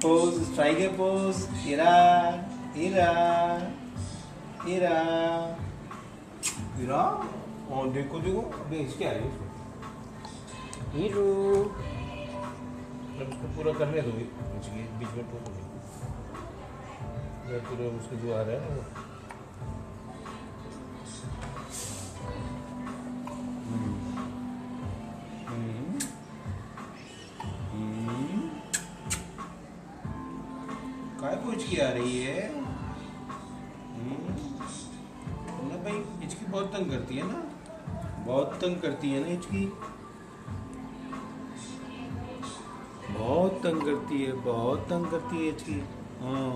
Pose tiger pose इरा इरा इरा इरा। और देखो देखो अबे इसके आ रही है हीरो। अब इसको पूरा करने दो बीच में टोक दो पूरा उसके जो आ रहा है ना वो। काय को हिचकी आ रही है ना भाई? हिचकी बहुत तंग करती है ना, बहुत तंग करती है ना हिचकी, बहुत तंग करती है, बहुत तंग करती है हिचकी। हाँ